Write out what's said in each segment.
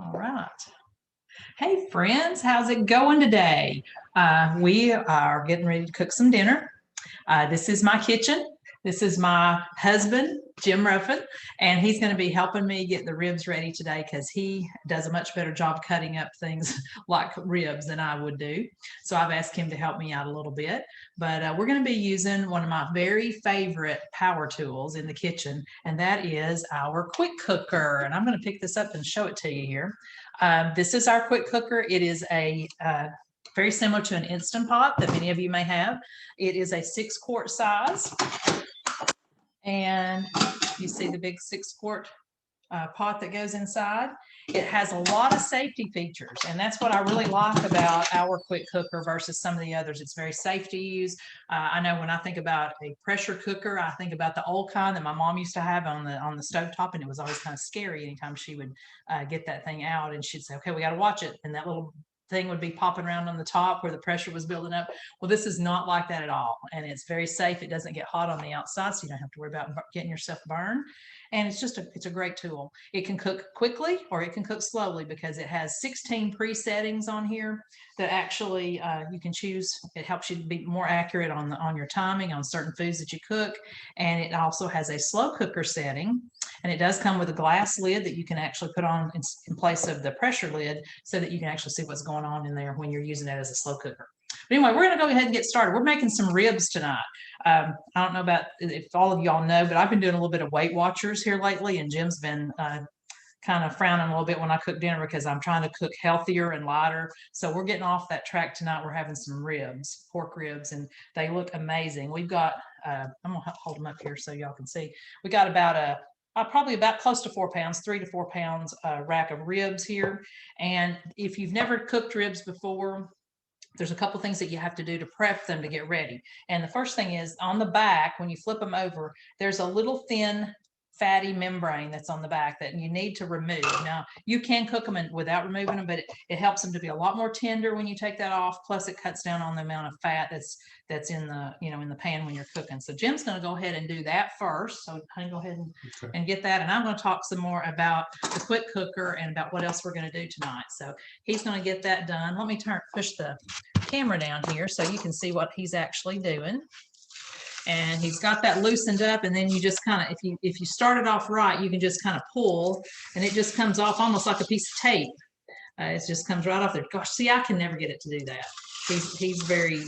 All right. Hey, friends, how's it going today? We are getting ready to cook some dinner. This is my kitchen. This is my husband, Jim Ruffin, and he's going to be helping me get the ribs ready today because he does a much better job cutting up things like ribs than I would do. So I've asked him to help me out a little bit. But we're going to be using one of my very favorite power tools in the kitchen, and that is our quick cooker. And I'm going to pick this up and show it to you here. This is our quick cooker. It is a very similar to an Instant Pot that many of you may have. It is a 6-quart size. And you see the big 6-quart pot that goes inside. It has a lot of safety features, and that's what I really like about our quick cooker versus some of the others. It's very safe to use. I know when I think about a pressure cooker, I think about the old kind that my mom used to have on the stovetop, and it was always kind of scary anytime she would get that thing out, and she'd say, okay, we got to watch it, and that little thing would be popping around on the top where the pressure was building up. Well, this is not like that at all, and it's very safe. It doesn't get hot on the outside, so you don't have to worry about getting yourself burned. And it's a great tool. It can cook quickly or it can cook slowly because it has 16 pre-settings on here that actually you can choose. It helps you to be more accurate on your timing on certain foods that you cook. And it also has a slow cooker setting. And it does come with a glass lid that you can actually put on in place of the pressure lid so that you can actually see what's going on in there when you're using it as a slow cooker. But anyway, we're going to go ahead and get started. We're making some ribs tonight. I don't know about if all of y'all know, but I've been doing a little bit of Weight Watchers here lately, and Jim's been kind of frowning a little bit when I cook dinner because I'm trying to cook healthier and lighter. So we're getting off that track tonight. We're having some ribs, pork ribs, and they look amazing. We've got, I'm going to hold them up here so y'all can see. We got about probably about close to 4 pounds, 3 to 4 pounds rack of ribs here. And if you've never cooked ribs before, there's a couple things that you have to do to prep them to get ready. And the first thing is on the back, when you flip them over, there's a little thin fatty membrane that's on the back that you need to remove. Now, you can cook them without removing them, but it helps them to be a lot more tender when you take that off. Plus, it cuts down on the amount of fat that's in the in the pan when you're cooking. So Jim's going to go ahead and do that first. So honey, go ahead and get that. And I'm going to talk some more about the quick cooker and about what else we're going to do tonight. So he's going to get that done. Let me push the camera down here so you can see what he's actually doing. And he's got that loosened up, and then you just kind of, if you start it off right, you can just kind of pull, and it just comes off almost like a piece of tape. It just comes right off there. Gosh, see, I can never get it to do that. He's very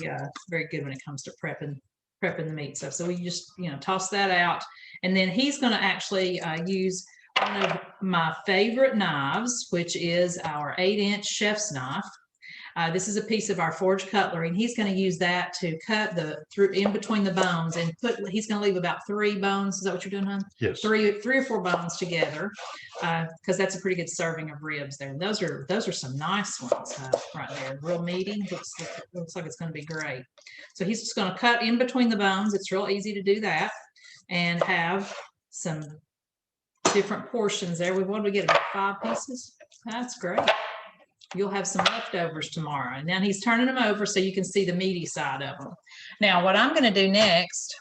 very good when it comes to prepping the meat stuff. So we just toss that out, and then he's going to actually use one of my favorite knives, which is our 8-inch chef's knife. This is a piece of our forged cutlery, and he's going to use that to cut through in between the bones, and he's going to leave about 3 bones. Is that what you're doing, hon? Yes. Three or 4 bones together, because that's a pretty good serving of ribs there. And those are some nice ones right there, real meaty. Looks like it's going to be great. So he's just going to cut in between the bones. It's real easy to do that, and have some different portions there. What do we get, about 5 pieces? That's great. You'll have some leftovers tomorrow. And then he's turning them over so you can see the meaty side of them. Now, what I'm going to do next,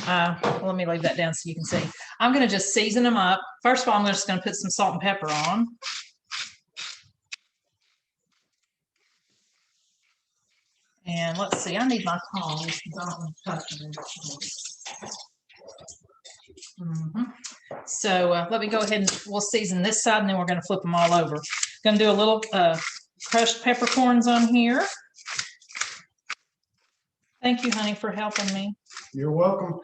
let me leave that down so you can see. I'm going to just season them up. First of all, I'm just going to put some salt and pepper on. And let's see, I need my tongs. So let me go ahead and we'll season this side, and then we're going to flip them all over. Going to do a little crushed peppercorns on here. Thank you, honey, for helping me. You're welcome.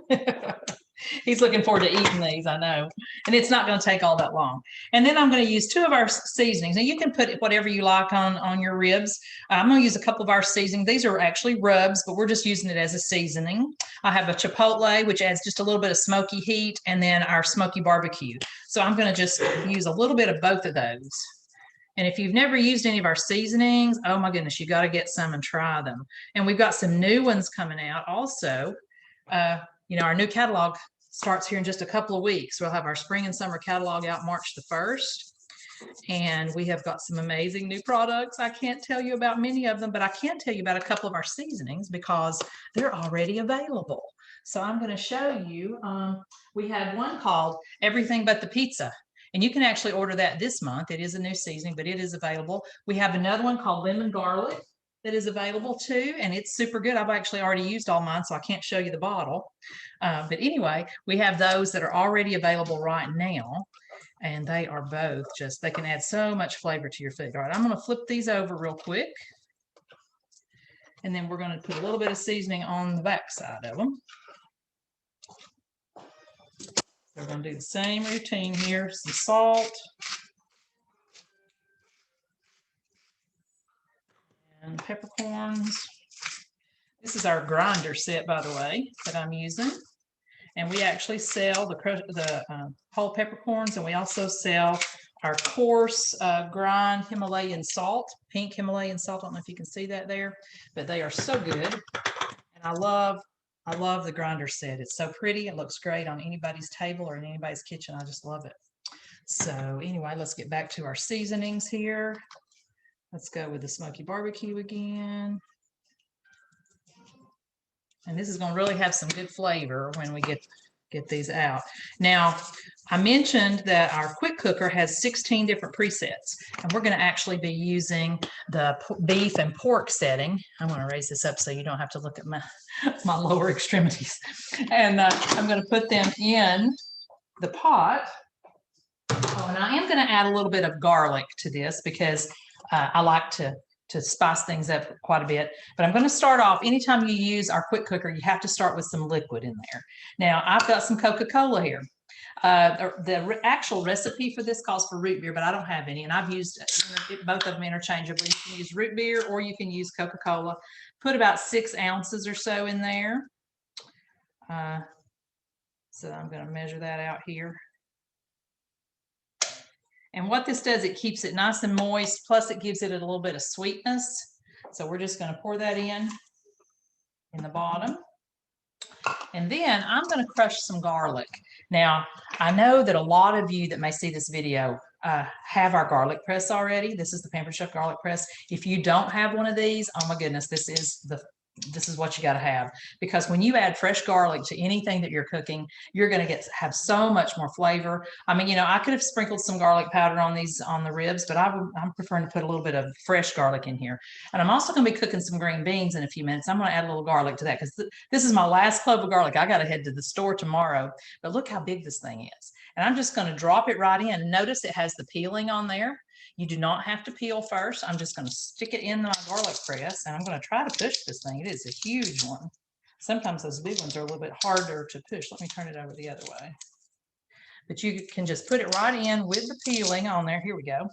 He's looking forward to eating these, I know. And it's not going to take all that long. And then I'm going to use 2 of our seasonings. Now, you can put whatever you like on your ribs. I'm going to use a couple of our seasonings. These are actually rubs, but we're just using it as a seasoning. I have a chipotle, which adds just a little bit of smoky heat, and then our smoky barbecue. So I'm going to just use a little bit of both of those. And if you've never used any of our seasonings, oh my goodness, you got to get some and try them. And we've got some new ones coming out also. Our new catalog starts here in just a couple of weeks. We'll have our spring and summer catalog out March the 1st. And we have got some amazing new products. I can't tell you about many of them, but I can tell you about a couple of our seasonings because they're already available. So I'm going to show you. We have one called Everything But the Pizza. And you can actually order that this month. It is a new seasoning, but it is available. We have another one called lemon garlic that is available too, and it's super good. I've actually already used all mine, so I can't show you the bottle. But anyway, we have those that are already available right now, and they are both just, they can add so much flavor to your food. All right, I'm going to flip these over real quick, and then we're going to put a little bit of seasoning on the back side of them. We're going to do the same routine here. Some salt. And peppercorns. This is our grinder set, by the way, that I'm using. And we actually sell the whole peppercorns, and we also sell our coarse grind Himalayan salt, pink Himalayan salt. I don't know if you can see that there, but they are so good. And I love the grinder set. It's so pretty. It looks great on anybody's table or in anybody's kitchen. I just love it. So anyway, let's get back to our seasonings here. Let's go with the smoky barbecue again. And this is going to really have some good flavor when we get these out. Now, I mentioned that our quick cooker has 16 different presets, and we're going to actually be using the beef and pork setting. I'm going to raise this up so you don't have to look at my lower extremities. And I'm going to put them in the pot. Oh, and I am going to add a little bit of garlic to this because I like to spice things up quite a bit. But I'm going to start off, anytime you use our quick cooker, you have to start with some liquid in there. Now, I've got some Coca-Cola here. The actual recipe for this calls for root beer, but I don't have any, and I've used both of them interchangeably. You can use root beer or you can use Coca-Cola. Put about 6 ounces or so in there. So I'm going to measure that out here. And what this does, it keeps it nice and moist, plus it gives it a little bit of sweetness. So we're just going to pour that in the bottom. And then I'm going to crush some garlic. Now, I know that a lot of you that may see this video have our garlic press already. This is the Pampered Chef garlic press. If you don't have one of these, oh my goodness, this is what you got to have, because when you add fresh garlic to anything that you're cooking, you're going to have so much more flavor. I mean, you know, I could have sprinkled some garlic powder on the ribs, but I'm preferring to put a little bit of fresh garlic in here. And I'm also going to be cooking some green beans in a few minutes. I'm going to add a little garlic to that because this is my last clove of garlic. I got to head to the store tomorrow, but look how big this thing is. And I'm just going to drop it right in. Notice it has the peeling on there. You do not have to peel first. I'm just going to stick it in my garlic press, and I'm going to try to push this thing. It is a huge one. Sometimes those big ones are a little bit harder to push. Let me turn it over the other way. But you can just put it right in with the peeling on there. Here we go.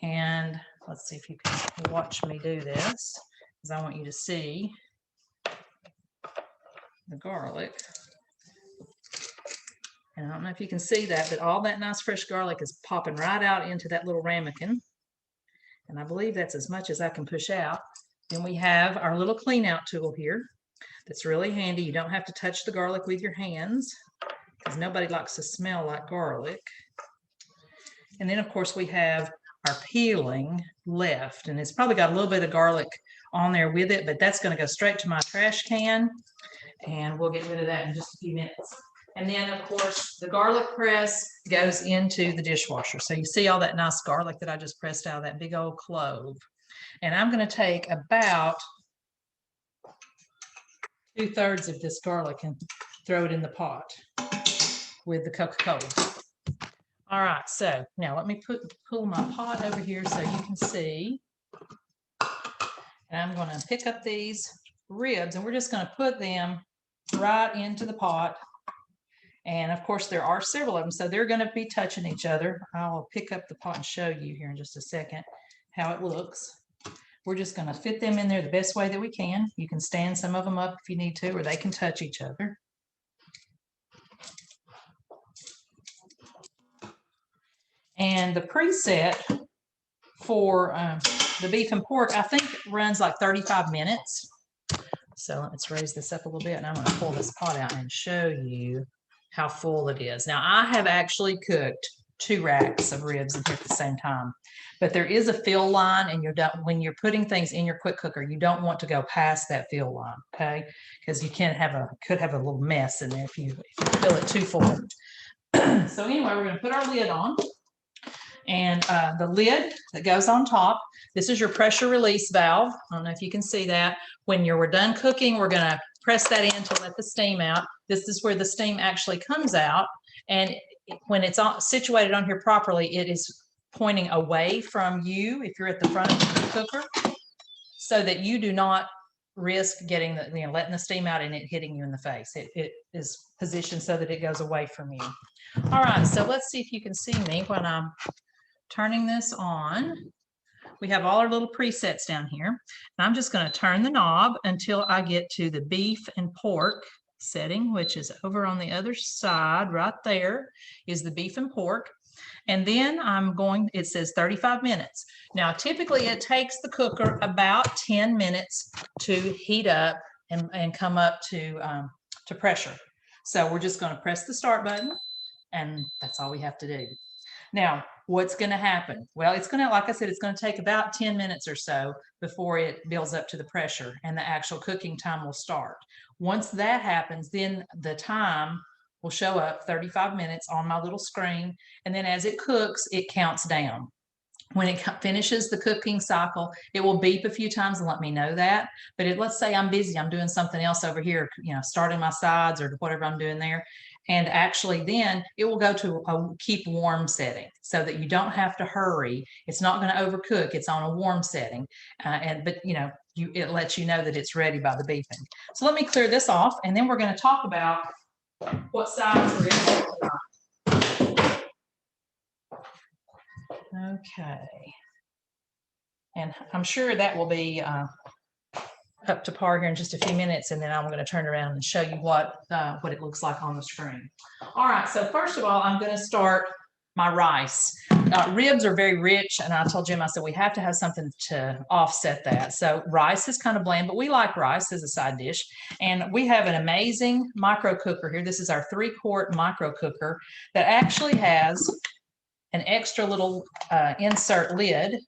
And let's see if you can watch me do this, because I want you to see the garlic. And I don't know if you can see that, but all that nice fresh garlic is popping right out into that little ramekin. And I believe that's as much as I can push out. Then we have our little clean out tool here. That's really handy. You don't have to touch the garlic with your hands because nobody likes to smell like garlic. And then of course we have our peeling left, and it's probably got a little bit of garlic on there with it, but that's going to go straight to my trash can, and we'll get rid of that in just a few minutes. And then, of course, the garlic press goes into the dishwasher. So you see all that nice garlic that I just pressed out of that big old clove. And I'm going to take about 2/3 of this garlic and throw it in the pot with the Coca-Cola. All right, so now let me pull my pot over here so you can see. And I'm going to pick up these ribs, and we're just going to put them right into the pot. And of course, there are several of them, so they're going to be touching each other. I'll pick up the pot and show you here in just a second how it looks. We're just going to fit them in there the best way that we can. You can stand some of them up if you need to, or they can touch each other. And the preset for the beef and pork, I think runs like 35 minutes. So let's raise this up a little bit, and I'm going to pull this pot out and show you how full it is. Now, I have actually cooked 2 racks of ribs in here at the same time, but there is a fill line, and when you're putting things in your quick cooker, you don't want to go past that fill line, okay? Because you could have a little mess in there if you fill it too full. So anyway, we're going to put our lid on. And the lid that goes on top, this is your pressure release valve. I don't know if you can see that. When we're done cooking, we're going to press that in to let the steam out. This is where the steam actually comes out. And when it's situated on here properly, it is pointing away from you if you're at the front of the cooker, so that you do not risk getting letting the steam out and it hitting you in the face. It is positioned so that it goes away from you. All right, so let's see if you can see me when I'm turning this on. We have all our little presets down here. And I'm just going to turn the knob until I get to the beef and pork setting, which is over on the other side. Right there is the beef and pork. And then it says 35 minutes. Now, typically it takes the cooker about 10 minutes to heat up and come up to pressure. So we're just going to press the start button, and that's all we have to do. Now, what's going to happen? Well, it's going to, like I said, it's going to take about 10 minutes or so before it builds up to the pressure and the actual cooking time will start. Once that happens, then the time will show up, 35 minutes on my little screen. And then as it cooks, it counts down. When it finishes the cooking cycle, it will beep a few times and let me know that. But let's say I'm busy, I'm doing something else over here, starting my sides or whatever I'm doing there. And actually then it will go to a keep warm setting so that you don't have to hurry. It's not going to overcook. It's on a warm setting. But it lets you know that it's ready by the beeping. So let me clear this off, and then we're going to talk about what size we're in. Okay. And I'm sure that will be up to par here in just a few minutes, and then I'm going to turn around and show you what it looks like on the screen. All right, so first of all, I'm going to start my rice. Ribs are very rich, and I told Jim, I said, we have to have something to offset that. So rice is kind of bland, but we like rice as a side dish. And we have an amazing micro cooker here. This is our 3-quart micro cooker that actually has an extra little insert lid.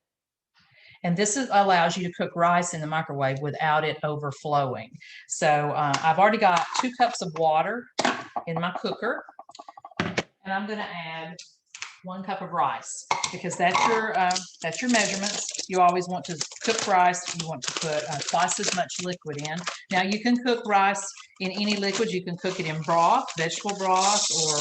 And this allows you to cook rice in the microwave without it overflowing. So I've already got 2 cups of water in my cooker, and I'm going to add 1 cup of rice, because that's your measurements. You always want to cook rice. You want to put twice as much liquid in. Now you can cook rice in any liquid. You can cook it in broth, vegetable broth, or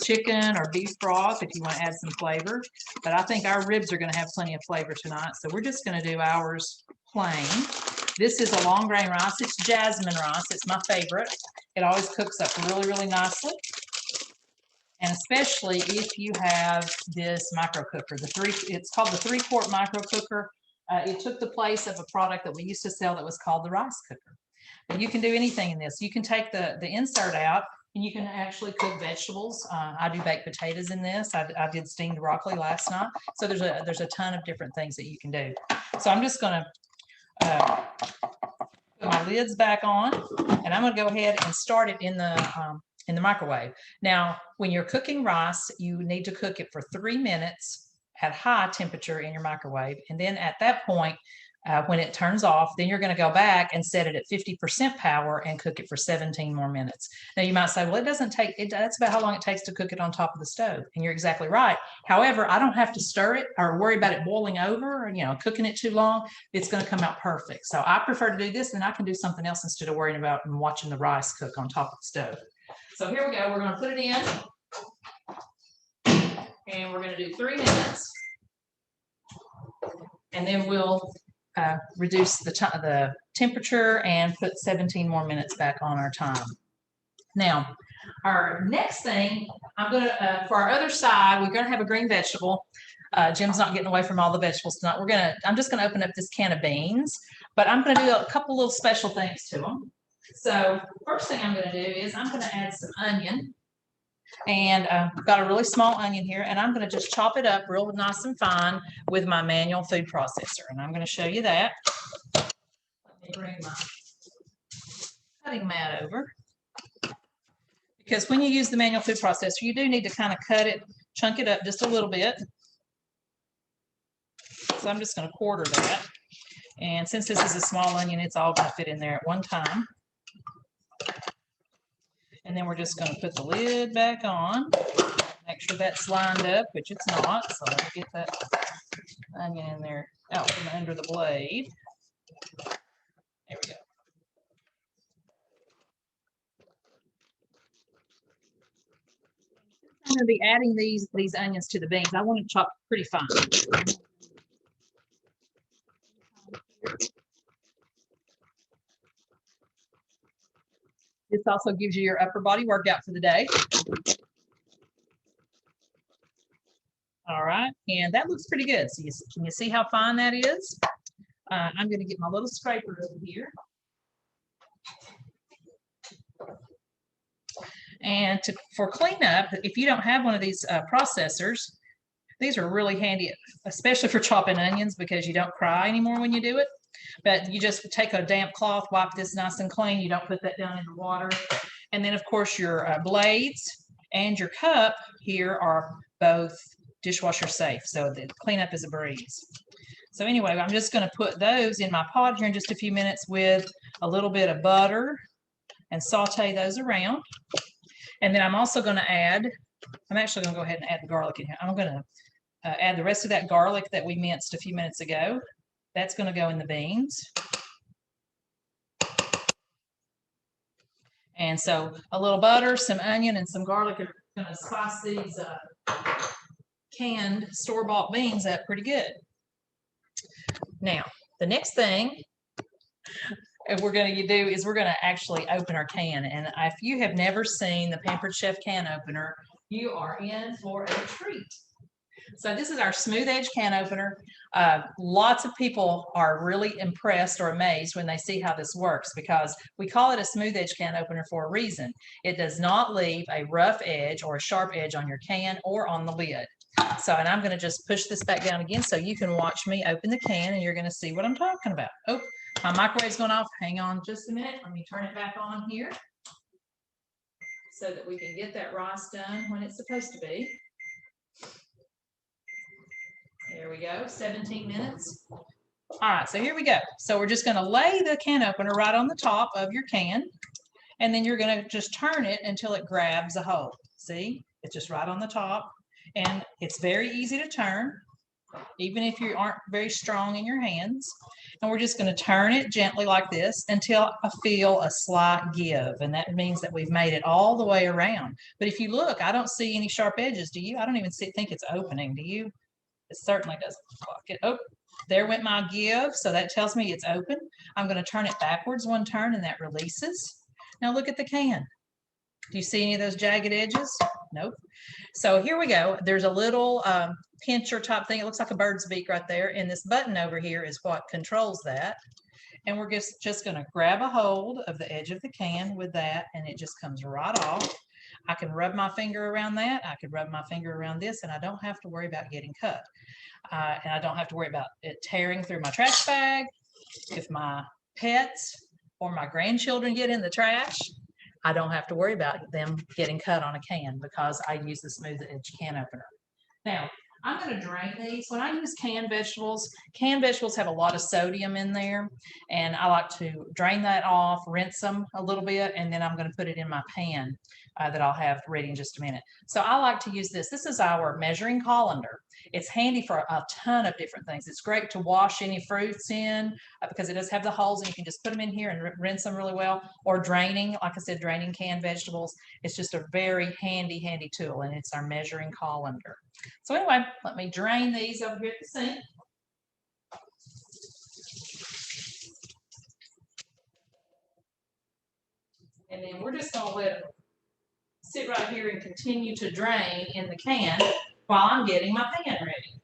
chicken or beef broth if you want to add some flavor. But I think our ribs are going to have plenty of flavor tonight, so we're just going to do ours plain. This is a long grain rice. It's jasmine rice. It's my favorite. It always cooks up really, really nicely. And especially if you have this micro cooker, it's called the 3-quart micro cooker. It took the place of a product that we used to sell that was called the rice cooker. But you can do anything in this. You can take the insert out, and you can actually cook vegetables. I do baked potatoes in this. I did steamed broccoli last night. So there's a ton of different things that you can do. So I'm just going to put my lids back on, and I'm going to go ahead and start it in the microwave. Now, when you're cooking rice, you need to cook it for 3 minutes at high temperature in your microwave. And then at that point, when it turns off, then you're going to go back and set it at 50% power and cook it for 17 more minutes. Now you might say, well, it doesn't take it. That's about how long it takes to cook it on top of the stove. And you're exactly right. However, I don't have to stir it or worry about it boiling over or, cooking it too long. It's going to come out perfect. So I prefer to do this, and I can do something else instead of worrying about and watching the rice cook on top of the stove. So here we go. We're going to put it in, and we're going to do 3 minutes, and then we'll reduce the temperature and put 17 more minutes back on our time. Now, our next thing, I'm going to, for our other side, we're going to have a green vegetable. Jim's not getting away from all the vegetables tonight. I'm just going to open up this can of beans, but I'm going to do a couple little special things to them. So first thing I'm going to do is I'm going to add some onion. And I've got a really small onion here, and I'm going to just chop it up real nice and fine with my manual food processor. And I'm going to show you that. Let me bring my cutting mat over. Because when you use the manual food processor, you do need to kind of chunk it up just a little bit. So I'm just going to quarter that. And since this is a small onion, it's all going to fit in there at one time. And then we're just going to put the lid back on. Make sure that's lined up, which it's not. So let me get that onion in there out from under the blade. There we go. I'm going to be adding these onions to the beans. I want to chop pretty fine. This also gives you your upper body workout for the day. All right, and that looks pretty good. So can you see how fine that is? I'm going to get my little scraper over here. And for cleanup, if you don't have one of these processors, these are really handy, especially for chopping onions, because you don't cry anymore when you do it. But you just take a damp cloth, wipe this nice and clean. You don't put that down in the water. And then, of course, your blades and your cup here are both dishwasher safe. So the cleanup is a breeze. So anyway, I'm just going to put those in my pot here in just a few minutes with a little bit of butter and saute those around. And then I'm also going to add, I'm actually going to go ahead and add the garlic in here. I'm going to add the rest of that garlic that we minced a few minutes ago. That's going to go in the beans. And so a little butter, some onion, and some garlic are going to spice these canned store-bought beans up pretty good. Now, the next thing we're going to do is we're going to actually open our can. And if you have never seen the Pampered Chef can opener, you are in for a treat. So this is our smooth edge can opener. Lots of people are really impressed or amazed when they see how this works, because we call it a smooth edge can opener for a reason. It does not leave a rough edge or a sharp edge on your can or on the lid. So, and I'm going to just push this back down again so you can watch me open the can and you're going to see what I'm talking about. Oh, my microwave's going off. Hang on just a minute. Let me turn it back on here so that we can get that rice done when it's supposed to be. There we go, 17 minutes. All right, so here we go. So we're just going to lay the can opener right on the top of your can, and then you're going to just turn it until it grabs a hold. See, it's just right on the top, and it's very easy to turn, even if you aren't very strong in your hands. And we're just going to turn it gently like this until I feel a slight give, and that means that we've made it all the way around. But if you look, I don't see any sharp edges. Do you? I don't even think it's opening. Do you? It certainly doesn't look like it. Oh, there went my give. So that tells me it's open. I'm going to turn it backwards one turn and that releases. Now look at the can. Do you see any of those jagged edges? Nope. So here we go. There's a little pincher type thing. It looks like a bird's beak right there. And this button over here is what controls that. And we're just going to grab a hold of the edge of the can with that, and it just comes right off. I can rub my finger around that. I could rub my finger around this, and I don't have to worry about getting cut. And I don't have to worry about it tearing through my trash bag. If my pets or my grandchildren get in the trash, I don't have to worry about them getting cut on a can because I use the smooth edge can opener. Now, I'm going to drain these. When I use canned vegetables have a lot of sodium in there, and I like to drain that off, rinse them a little bit, and then I'm going to put it in my pan that I'll have ready in just a minute. So I like to use this. This is our measuring colander. It's handy for a ton of different things. It's great to wash any fruits in because it does have the holes, and you can just put them in here and rinse them really well. Or draining, like I said, draining canned vegetables. It's just a very handy tool, and it's our measuring colander. So anyway, let me drain these over here at the sink. And then we're just going to let it sit right here and continue to drain in the can while I'm getting my pan ready.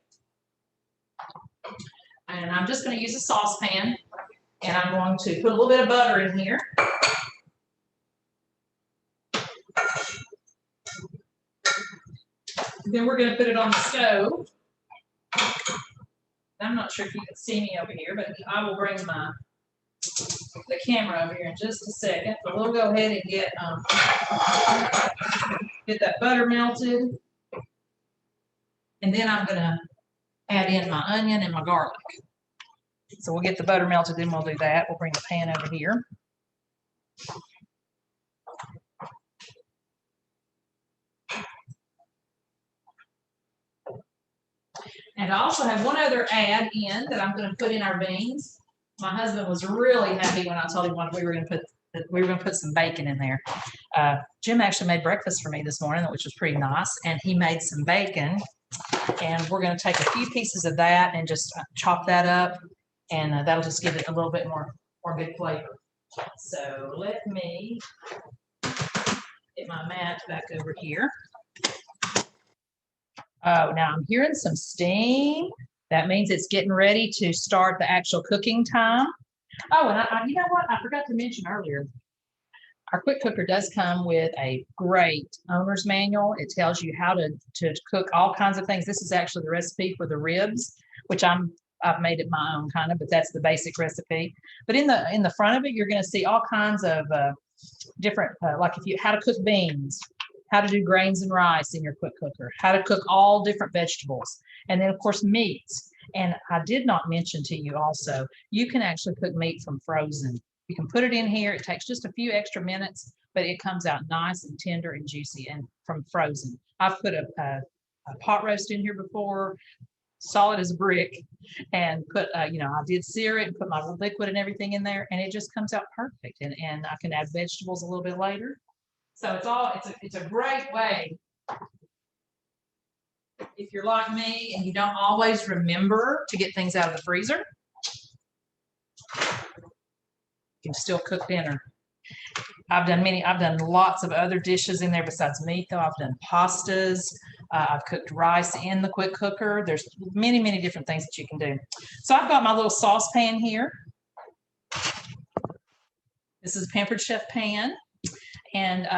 And I'm just going to use a saucepan, and I'm going to put a little bit of butter in here. Then we're going to put it on the stove. I'm not sure if you can see me over here, but I will bring the camera over here in just a second. But we'll go ahead and get that butter melted. And then I'm going to add in my onion and my garlic. So we'll get the butter melted, then we'll do that. We'll bring the pan over here. And I also have one other add in that I'm going to put in our beans. My husband was really happy when I told him what we were going to put some bacon in there. Jim actually made breakfast for me this morning, which was pretty nice, and he made some bacon. And we're going to take a few pieces of that and just chop that up, and that'll just give it a little bit more good flavor. So let me get my mat back over here. Oh, now I'm hearing some steam. That means it's getting ready to start the actual cooking time. Oh, and you know what? I forgot to mention earlier. Our quick cooker does come with a great owner's manual. It tells you how to cook all kinds of things. This is actually the recipe for the ribs, which I've made it my own kind of, but that's the basic recipe. But in the front of it, you're going to see all kinds of different, like how to cook beans, how to do grains and rice in your quick cooker, how to cook all different vegetables, and then of course meats. And I did not mention to you also, you can actually cook meat from frozen. You can put it in here. It takes just a few extra minutes, but it comes out nice and tender and juicy and from frozen. I've put a pot roast in here before, solid as a brick, and put, I did sear it and put my liquid and everything in there, and it just comes out perfect. And I can add vegetables a little bit later. So it's a great way. If you're like me and you don't always remember to get things out of the freezer, you can still cook dinner. I've done lots of other dishes in there besides meat, though. I've done pastas. I've cooked rice in the quick cooker. There's many, many different things that you can do. So I've got my little saucepan here. This is a Pampered Chef pan. And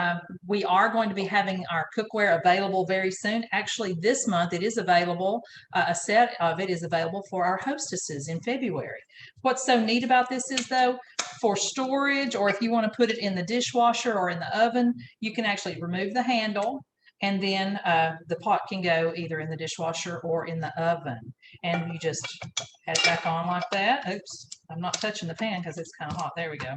we are going to be having our cookware available very soon. Actually, this month it is available. A set of it is available for our hostesses in February. What's so neat about this is, though, for storage, or if you want to put it in the dishwasher or in the oven, you can actually remove the handle, and then the pot can go either in the dishwasher or in the oven. And you just add it back on like that. Oops, I'm not touching the pan because it's kind of hot. There we go.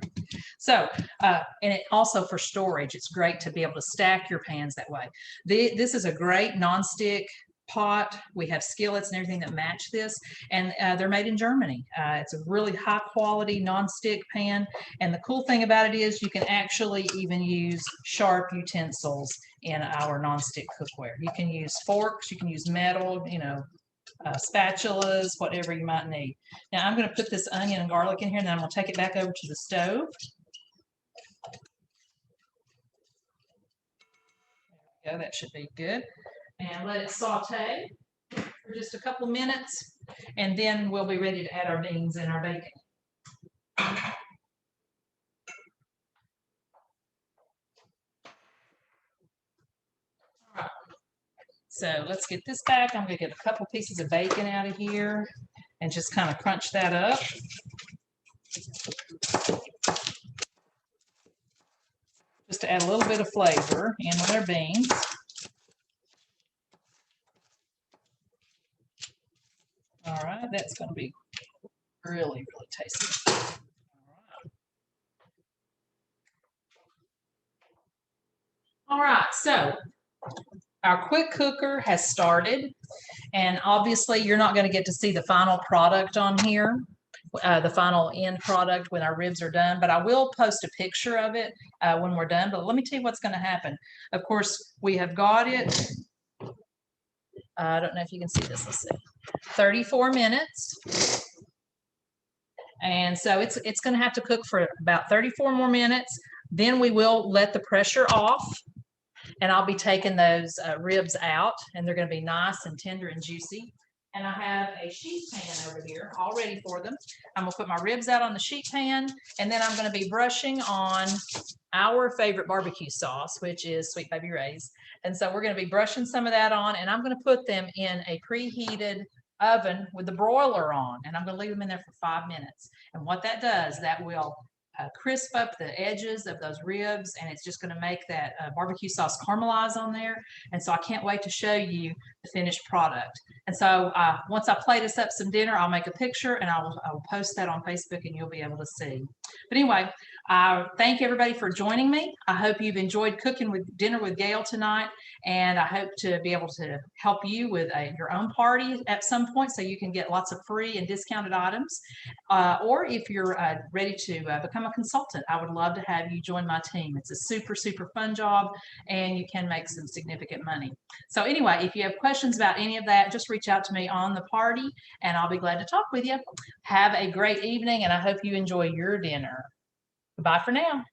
So, and it also for storage, it's great to be able to stack your pans that way. This is a great nonstick pot. We have skillets and everything that match this, and they're made in Germany. It's a really high quality nonstick pan, and the cool thing about it is you can actually even use sharp utensils in our nonstick cookware. You can use forks, you can use metal, spatulas, whatever you might need. Now I'm going to put this onion and garlic in here, and then I'm going to take it back over to the stove. There we go, that should be good. And let it saute for just a couple of minutes, and then we'll be ready to add our beans and our bacon. All right. So let's get this back. I'm going to get a couple pieces of bacon out of here and just kind of crunch that up. Just to add a little bit of flavor in with our beans. All right, that's going to be really, really tasty. All right, so our quick cooker has started, and obviously you're not going to get to see the final product on here, the final end product when our ribs are done, but I will post a picture of it when we're done. But let me tell you what's going to happen. Of course, we have got it. I don't know if you can see this. Let's see. 34 minutes. And so it's going to have to cook for about 34 more minutes. Then we will let the pressure off, and I'll be taking those ribs out, and they're going to be nice and tender and juicy. And I have a sheet pan over here all ready for them. I'm going to put my ribs out on the sheet pan, and then I'm going to be brushing on our favorite barbecue sauce, which is Sweet Baby Ray's. And so we're going to be brushing some of that on, and I'm going to put them in a preheated oven with the broiler on, and I'm going to leave them in there for 5 minutes. And what that does, that will crisp up the edges of those ribs, and it's just going to make that barbecue sauce caramelize on there. And so I can't wait to show you the finished product. And so once I plate us up some dinner, I'll make a picture, and I will post that on Facebook, and you'll be able to see. But anyway, I thank everybody for joining me. I hope you've enjoyed cooking with dinner with Gail tonight, and I hope to be able to help you with your own party at some point so you can get lots of free and discounted items. Or if you're ready to become a consultant, I would love to have you join my team. It's a super, super fun job, and you can make some significant money. So anyway, if you have questions about any of that, just reach out to me on the party, and I'll be glad to talk with you. Have a great evening, and I hope you enjoy your dinner. Bye for now.